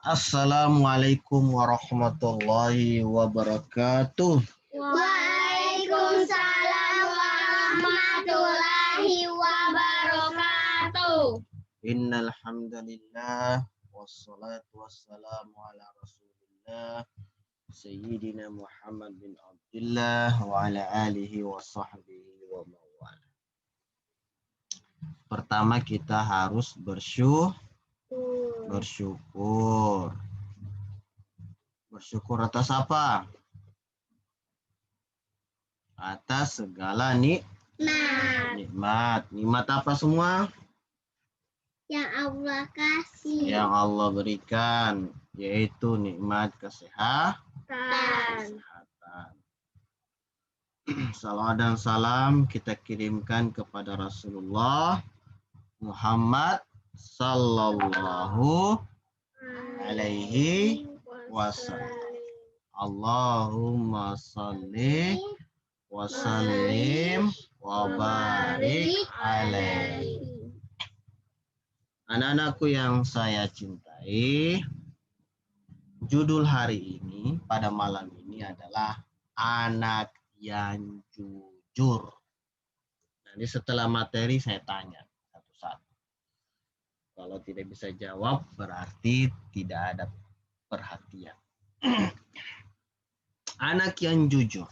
Assalamualaikum warahmatullahi wabarakatuh. Waalaikumsalam warahmatullahi wabarakatuh. Innal hamdalillah wassalatu wassalamu ala Rasulillah Sayyidina Muhammad bin Abdullah wa ala alihi wa sahbihi wa mawala. Pertama kita harus bersyukur. Bersyukur atas apa? Atas segala nikmat. Nikmat apa semua? Yang Allah kasih. Yang Allah berikan, yaitu nikmat kesehatan. Salawat dan salam kita kirimkan kepada Rasulullah Muhammad sallallahu alaihi wasallam. Allahumma salli wa sallim wa barik alaihi. Anak-anakku yang saya cintai, judul hari ini pada malam ini adalah anak yang jujur. Nanti setelah materi saya tanya satu-satu. Kalau tidak bisa jawab berarti tidak ada perhatian. Anak yang jujur.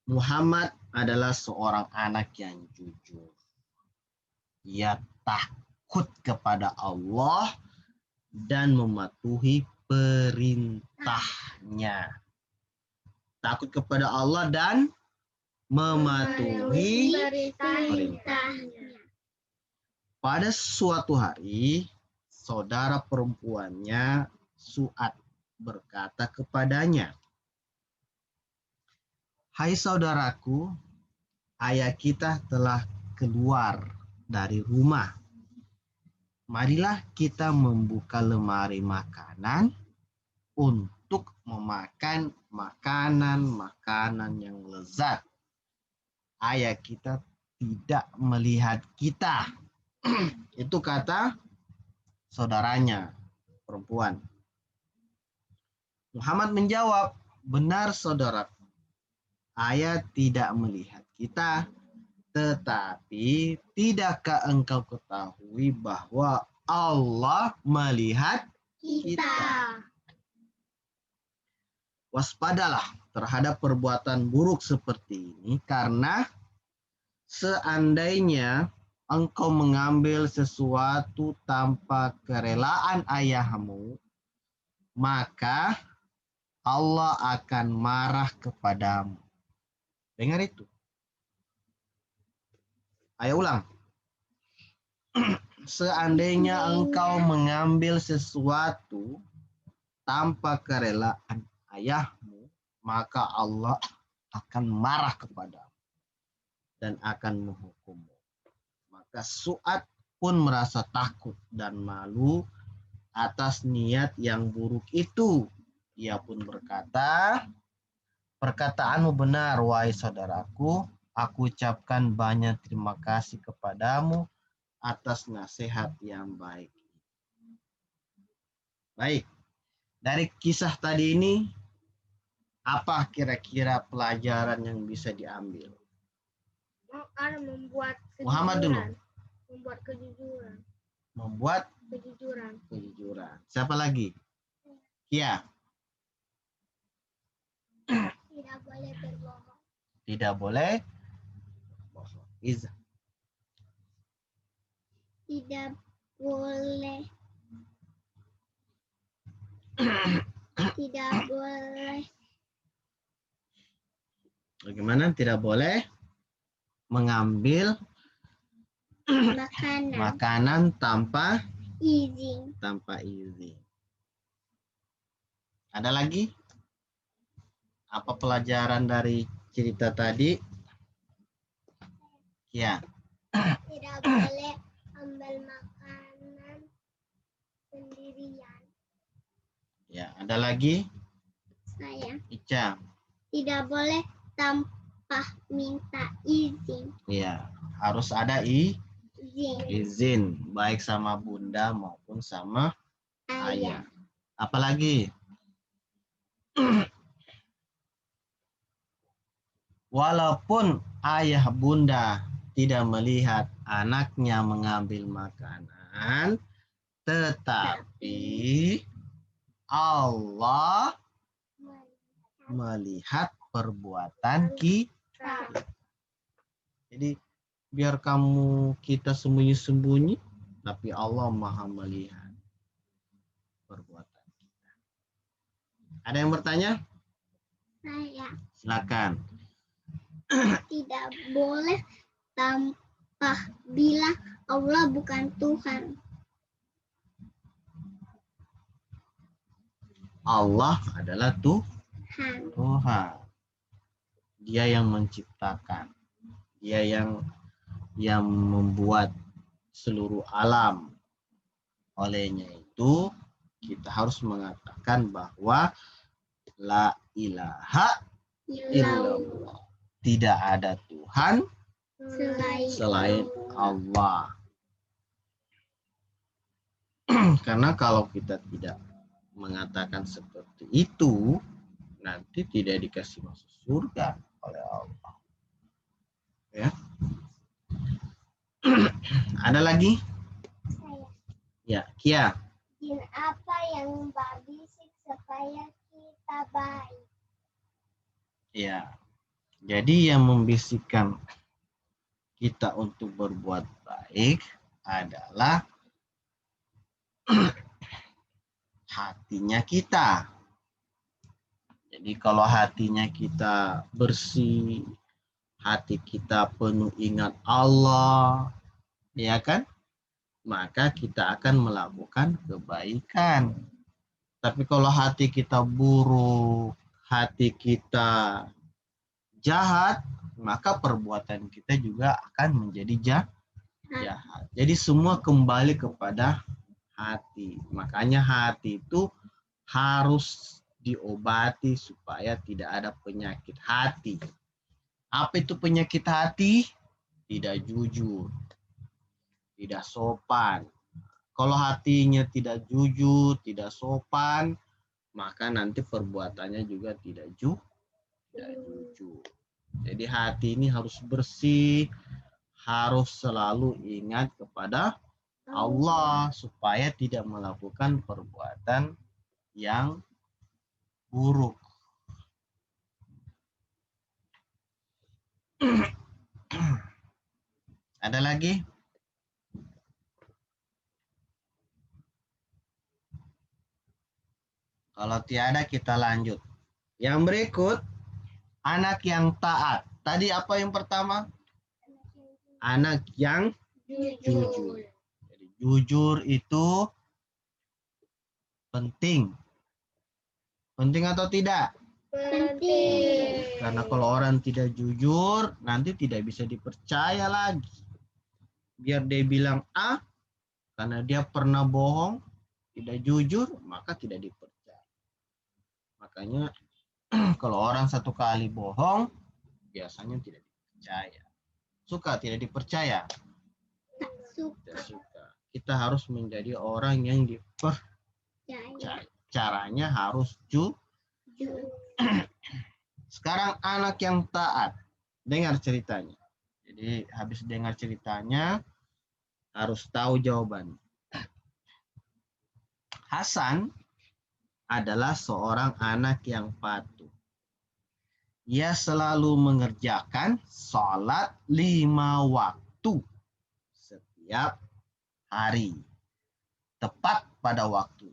Muhammad adalah seorang anak yang jujur. Ia takut kepada Allah dan mematuhi perintahnya. Takut kepada Allah dan mematuhi perintahnya. Pada suatu hari, saudara perempuannya Su'ad berkata kepadanya, "Hai saudaraku, ayah kita telah keluar dari rumah. Marilah kita membuka lemari makanan untuk memakan makanan yang lezat. Ayah kita tidak melihat kita." Itu kata saudaranya perempuan. Muhammad menjawab, "Benar saudaraku, ayah tidak melihat kita. Tetapi tidakkah engkau ketahui bahwa Allah melihat kita? Waspadalah terhadap perbuatan buruk seperti ini, karena seandainya engkau mengambil sesuatu tanpa kerelaan ayahmu, maka Allah akan marah kepadamu." Dengar itu. Ayo ulang. Seandainya engkau mengambil sesuatu tanpa kerelaan ayahmu, maka Allah akan marah kepadamu dan akan menghukummu. Maka Su'ad pun merasa takut dan malu atas niat yang buruk itu. Ia pun berkata, "Perkataanmu benar, wahai saudaraku. Aku ucapkan banyak terima kasih kepadamu atas nasihat yang baik." Baik, dari kisah tadi ini, apa kira-kira pelajaran yang bisa diambil? Membuat kejujuran. Muhammad dulu. Membuat kejujuran. Membuat kejujuran. Siapa lagi? Kia. Tidak boleh berbohong. Tidak boleh bohong. Iza. Tidak boleh. Tidak boleh. Bagaimana? Tidak boleh mengambil makanan tanpa izin. Ada lagi? Apa pelajaran dari cerita tadi? Ya. Tidak boleh ambil makanan sendirian. Ya, ada lagi? Saya. Ica. Tidak boleh tanpa minta izin. Ya, harus ada izin, baik sama bunda maupun sama ayah, Apalagi? Walaupun ayah bunda tidak melihat anaknya mengambil makanan, tetapi Allah melihat perbuatan kita. Jadi biar kita sembunyi-sembunyi, tapi Allah Maha melihat perbuatan kita. Ada yang bertanya? saya Silakan. tidak boleh tampah bila Allah bukan Tuhan. Allah adalah Tuhan. Tuhan. Dia yang menciptakan. Dia yang membuat seluruh alam. Olehnya itu kita harus mengatakan bahwa la ilaha illallah. Tidak ada Tuhan selain Allah. Karena kalau kita tidak mengatakan seperti itu, nanti tidak dikasih masuk surga oleh Allah. Ya. Ada lagi? Saya. Ya, Kia. Jin apa yang berbisik supaya kita baik? Ya. Jadi yang membisikkan kita untuk berbuat baik adalah hatinya kita. Jadi kalau hatinya kita bersih, hati kita penuh ingat Allah, ya kan? Maka kita akan melakukan kebaikan. Tapi kalau hati kita buruk, hati kita jahat, maka perbuatan kita juga akan menjadi jahat. Jadi semua kembali kepada hati. Makanya hati itu harus diobati supaya tidak ada penyakit hati. Apa itu penyakit hati? Tidak jujur, tidak sopan. Kalau hatinya tidak jujur, tidak sopan, maka nanti perbuatannya juga tidak jujur. Jadi hati ini harus bersih, harus selalu ingat kepada Allah supaya tidak melakukan perbuatan yang buruk. Ada lagi? Kalau tiada kita lanjut. Yang berikut, anak yang taat. Tadi apa yang pertama? Anak yang jujur. Jadi, jujur itu penting. Penting atau tidak? Penting. Karena kalau orang tidak jujur, nanti tidak bisa dipercaya lagi. Biar dia bilang A, karena dia pernah bohong, tidak jujur, maka tidak dipercaya. Makanya kalau orang satu kali bohong, biasanya tidak dipercaya. Suka tidak dipercaya? Tidak suka. Kita harus menjadi orang yang dipercaya. Caranya harus jujur. Sekarang anak yang taat. Dengar ceritanya. Jadi habis dengar ceritanya, harus tahu jawabannya. Hasan adalah seorang anak yang patuh. Ia selalu mengerjakan sholat 5 waktu setiap hari. Tepat pada waktu.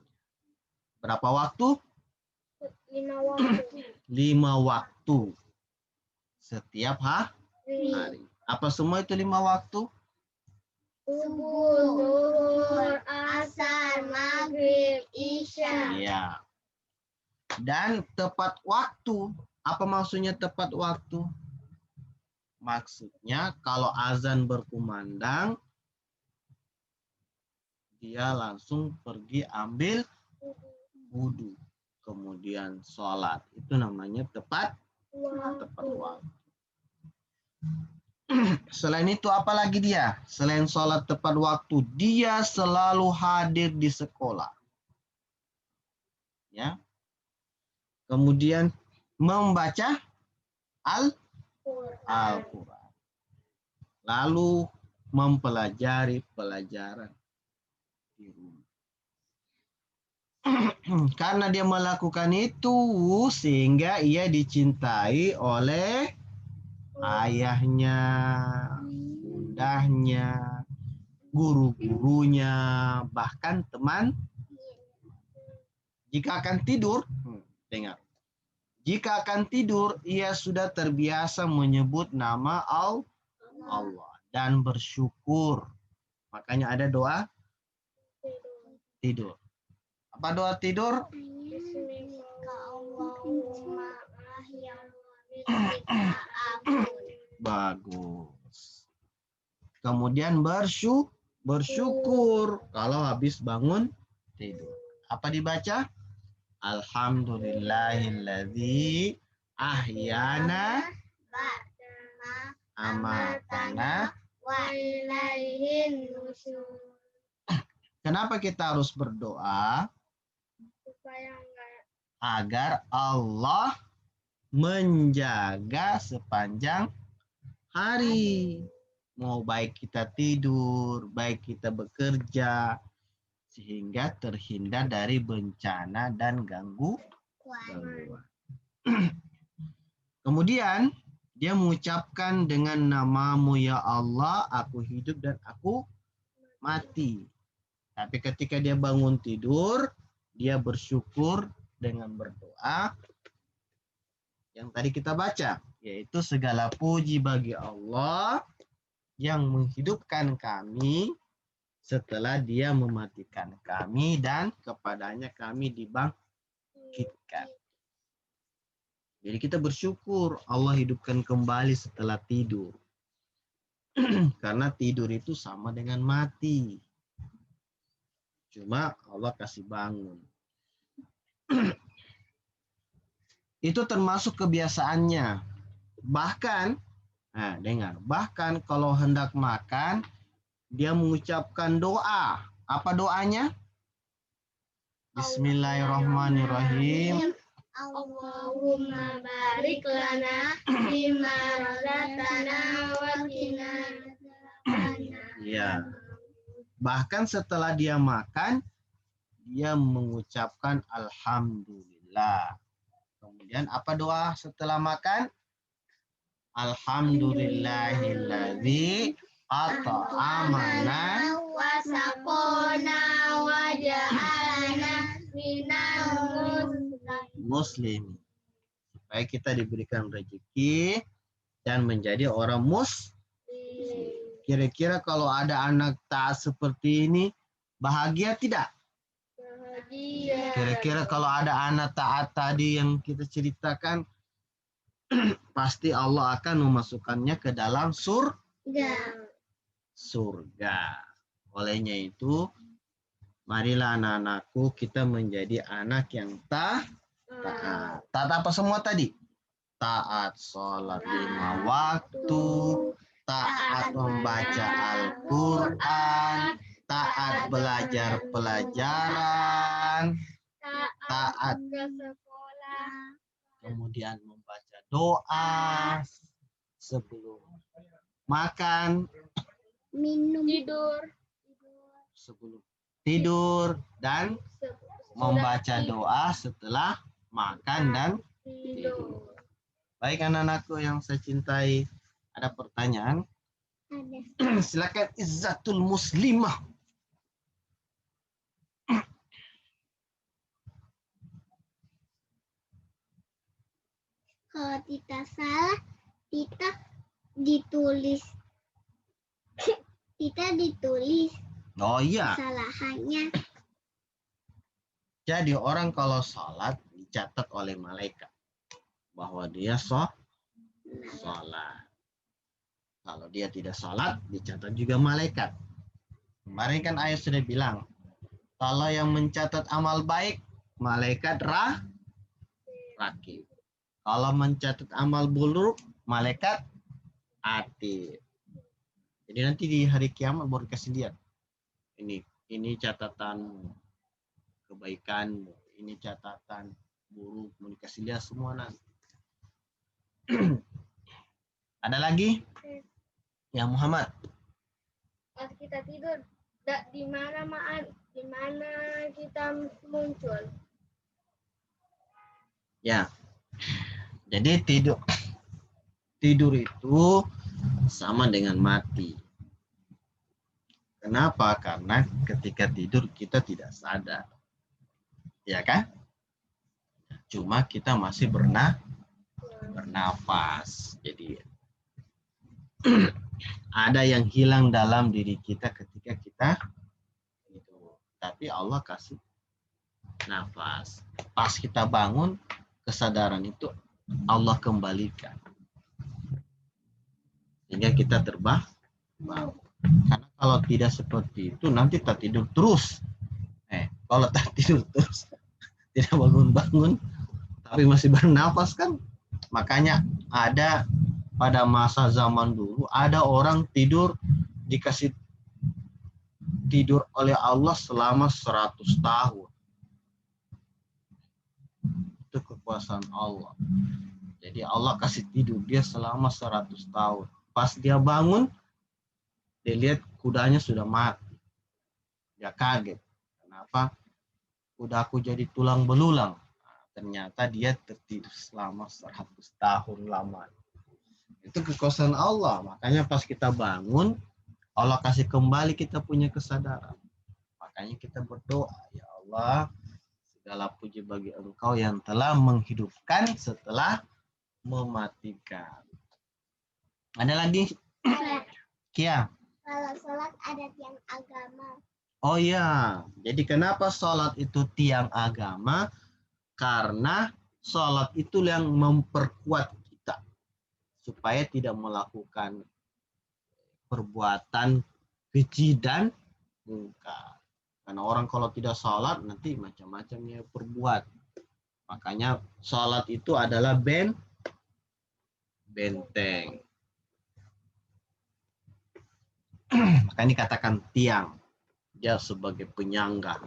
Berapa waktu? 5 waktu. 5 waktu. Setiap hari. Apa semua itu 5 waktu? Subuh, zuhur, asar, maghrib, isya. Ya. Dan tepat waktu. Apa maksudnya tepat waktu? Maksudnya kalau azan berkumandang, dia langsung pergi ambil wudhu. Kemudian sholat. Itu namanya tepat waktu. Selain itu apa lagi dia? Selain sholat tepat waktu, dia selalu hadir di sekolah. ya. Kemudian membaca Al-Quran. Lalu mempelajari pelajaran di rumah. Karena dia melakukan itu sehingga ia dicintai oleh ayahnya, bundahnya, guru-gurunya, bahkan teman. Jika akan tidur, dengar. Jika akan tidur, ia sudah terbiasa menyebut nama Allah dan bersyukur. Makanya ada doa tidur. Apa doa tidur? Bagus. Kemudian bersyukur kalau habis bangun tidur. Apa dibaca? Alhamdulillahilladzi ahyana amatana wa ilaihin nusyur. Kenapa kita harus berdoa? Supaya agar Allah menjaga sepanjang hari. Mau baik kita tidur, baik kita bekerja, sehingga terhindar dari bencana dan gangguan. Kemudian dia mengucapkan dengan namamu ya Allah, aku hidup dan aku mati. Tapi ketika dia bangun tidur, dia bersyukur dengan berdoa yang tadi kita baca, yaitu segala puji bagi Allah yang menghidupkan kami setelah dia mematikan kami dan kepadanya kami dibangkitkan. Jadi kita bersyukur Allah hidupkan kembali setelah tidur. Karena tidur itu sama dengan mati. Cuma Allah kasih bangun. Itu termasuk kebiasaannya. Bahkan, nah dengar, bahkan kalau hendak makan, dia mengucapkan doa. Apa doanya? Bismillahirrahmanirrahim. Allahumma barik lana bima razaqtana wa qina adzabannar. Ya. Bahkan setelah dia makan, dia mengucapkan alhamdulillah. Kemudian apa doa setelah makan? Alhamdulillahilladzi at'amana wa saqona wa ja'alana minal muslimin. Supaya kita diberikan rezeki dan menjadi orang muslim. Kira-kira kalau ada anak taat seperti ini, bahagia tidak? bahagia. Kira-kira kalau ada anak taat tadi yang kita ceritakan, pasti Allah akan memasukkannya ke dalam surga. Olehnya itu, marilah anak-anakku kita menjadi anak yang taat. Taat apa semua tadi? Taat sholat 5 waktu, taat membaca Al-Quran, taat belajar pelajaran, taat ke sekolah, kemudian membaca doa sebelum makan, minum, sebelum tidur, dan membaca doa setelah makan dan tidur. Baik anak-anakku yang saya cintai, ada pertanyaan? Ada. Silakan Izzatul Muslimah. Kalau kita salah, kita ditulis. Kita ditulis Oh iya. kesalahannya. Jadi orang kalau sholat dicatat oleh malaikat bahwa dia sholat. Kalau dia tidak sholat dicatat juga malaikat. Kemarin kan ayah sudah bilang, kalau yang mencatat amal baik malaikat rakib. Kalau mencatat amal buruk malaikat atid. Jadi nanti di hari kiamat baru kasih lihat. Ini catatanmu, kebaikanmu. ini catatan buruk, mau dikasih lihat semua nanti. Ada lagi? Ya Muhammad. Pas kita tidur, di mana kita muncul? Ya. Jadi tidur itu sama dengan mati. Kenapa? Karena ketika tidur kita tidak sadar. Ya kan? Cuma kita masih bernafas. Jadi ada yang hilang dalam diri kita ketika kita tidur. Tapi Allah kasih nafas. Pas kita bangun, kesadaran itu Allah kembalikan. Sehingga kita terbang. Karena kalau tidak seperti itu, nanti tak tidur terus. Kalau tak tidur terus, tidak bangun-bangun, tapi masih bernafas kan. Makanya ada pada masa zaman dulu, ada orang dikasih tidur oleh Allah selama 100 tahun. Itu kekuasaan Allah. Jadi Allah kasih tidur dia selama 100 tahun. Pas dia bangun, dia lihat kudanya sudah mati. Dia kaget. Kenapa? Kudaku jadi tulang belulang. Ternyata dia tertidur selama 100 tahun lamanya. Itu kekuasaan Allah. Makanya pas kita bangun, Allah kasih kembali kita punya kesadaran. Makanya kita berdoa, ya Allah, segala puji bagi Engkau yang telah menghidupkan setelah mematikan. Ada lagi? Kia. Kalau sholat ada tiang agama. Oh iya, jadi kenapa sholat itu tiang agama? Karena sholat itu yang memperkuat kita supaya tidak melakukan perbuatan keji dan mungkar. Karena orang kalau tidak sholat nanti macam-macamnya perbuat. Makanya sholat itu adalah benteng. Makanya dikatakan tiang. Dia sebagai penyangga.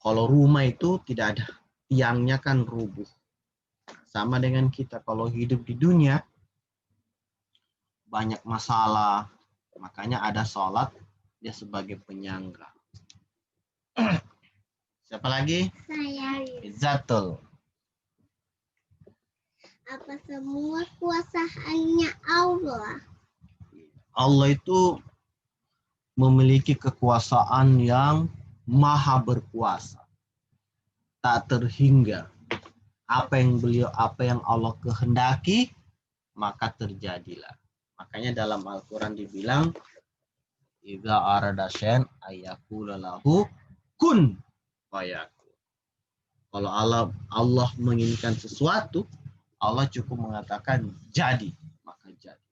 Kalau rumah itu tidak ada tiangnya kan rubuh. Sama dengan kita kalau hidup di dunia banyak masalah. Makanya ada sholat dia sebagai penyangga. Siapa lagi? Saya. Izzatul. Apa semua kuasa hanya Allah? Allah itu memiliki kekuasaan yang maha berkuasa. Tak terhingga. Apa yang Allah kehendaki, maka terjadilah. Makanya dalam Al-Quran dibilang, idza arada syai'an ayyaqula lahu kun fayakun. Kalau Allah menginginkan sesuatu, Allah cukup mengatakan jadi, maka jadi.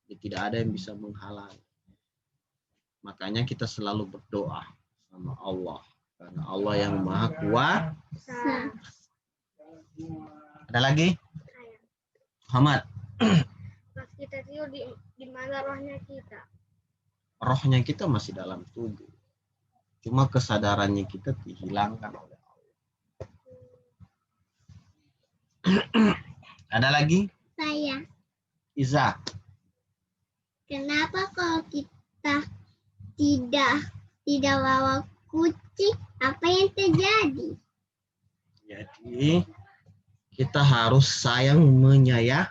Jadi tidak ada yang bisa menghalangi. Makanya kita selalu berdoa sama Allah. Karena Allah yang maha kuasa. Ada lagi? Muhammad. Pas kita tidur di mana rohnya kita? Rohnya kita masih dalam tubuh. Cuma kesadarannya kita dihilangkan oleh Allah. Ada lagi? Saya. Iza. Kenapa kalau kita tidak bawa kucing, apa yang terjadi? Jadi kita harus sayang menyayangi.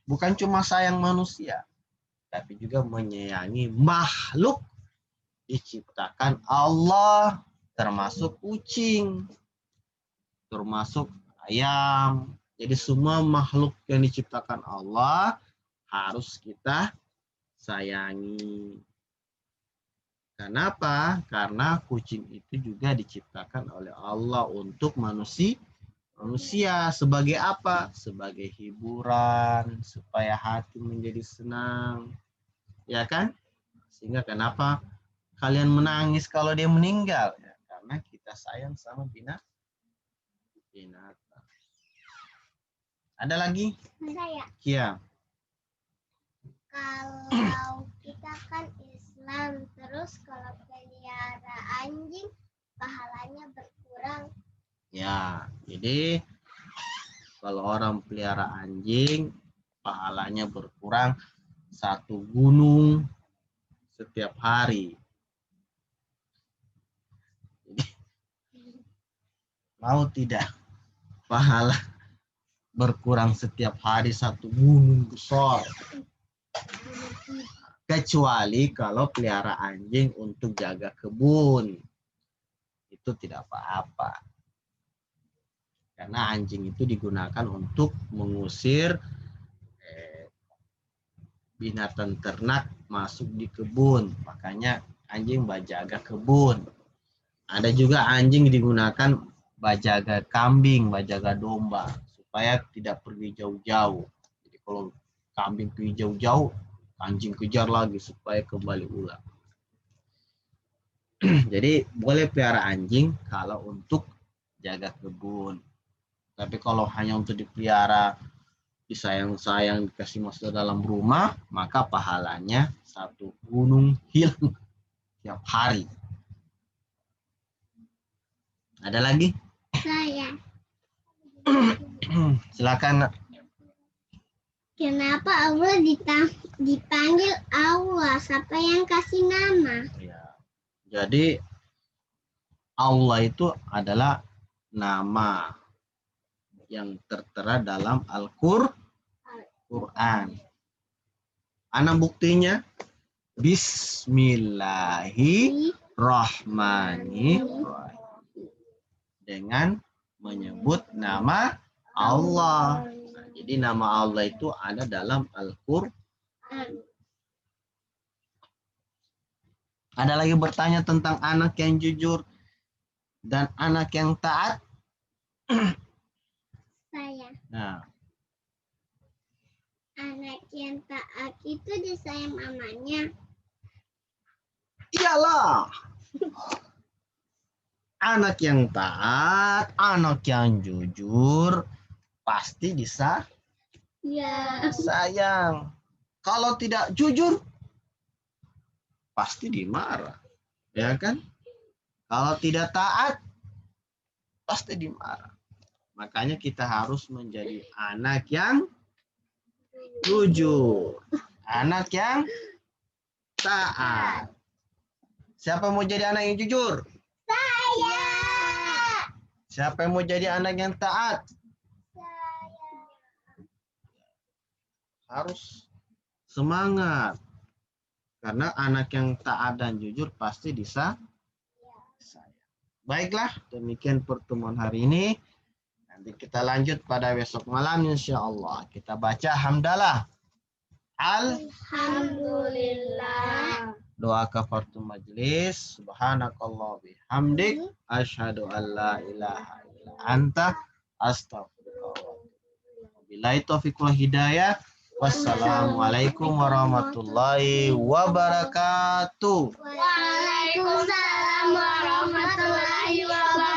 Bukan cuma sayang manusia, tapi juga menyayangi makhluk diciptakan Allah, termasuk kucing, termasuk ayam. Jadi semua makhluk yang diciptakan Allah harus kita sayangi. Kenapa? Karena kucing itu juga diciptakan oleh Allah untuk manusia. Sebagai apa? Sebagai hiburan, supaya hati menjadi senang. Ya kan? Sehingga kenapa kalian menangis kalau dia meninggal? Ya, karena kita sayang sama binatang. Ada lagi? Saya. Kia. Kalau kita kan Islam, terus kalau pelihara anjing, pahalanya pahalanya berkurang. Ya, jadi kalau orang pelihara anjing, pahalanya berkurang 1 gunung setiap hari. Jadi, mau tidak pahala berkurang setiap hari 1 gunung besar. Kecuali kalau pelihara anjing untuk jaga kebun. Itu tidak apa-apa. Karena anjing itu digunakan untuk mengusir binatang ternak masuk di kebun. Makanya anjing bajaga kebun. Ada juga anjing digunakan bajaga kambing, bajaga domba. Supaya tidak pergi jauh-jauh. Jadi kalau kambing pergi jauh-jauh, anjing kejar lagi supaya kembali ulang. Jadi boleh pelihara anjing kalau untuk jaga kebun. Tapi kalau hanya untuk dipelihara, disayang-sayang, dikasih masuk dalam rumah, maka pahalanya 1 gunung hilang tiap hari. Ada lagi? Saya. Silakan. Kenapa Allah dipanggil Allah? Siapa yang kasih nama? Ya. Jadi Allah itu adalah nama yang tertera dalam Al-Quran. Ana buktinya Bismillahirrahmanirrahim. Dengan menyebut nama Allah. Nah, jadi nama Allah itu ada dalam Al-Quran. Ada lagi bertanya tentang anak yang jujur dan anak yang taat? Saya. Nah, Anak yang taat itu disayang mamanya. iyalah. Anak yang taat, anak yang jujur, pasti disayang. Ya. Kalau tidak jujur, pasti dimarah. Ya kan? Kalau tidak taat, pasti dimarah. Makanya kita harus menjadi anak yang jujur. Anak yang taat. Siapa mau jadi anak yang jujur? Saya. Siapa yang mau jadi anak yang taat? Saya. Harus semangat. Karena anak yang taat dan jujur pasti disayang. Baiklah, demikian pertemuan hari ini. Nanti kita lanjut pada besok malam insya Allah. Kita baca hamdalah. Alhamdulillah. Doa kafaratul majlis. Subhanakallah bihamdik. Asyhadu an la ilaha illa anta. Astaghfirullah. Wabillahi taufiq wal hidayah. Wassalamualaikum warahmatullahi wabarakatuh. Waalaikumsalam warahmatullahi wabarakatuh.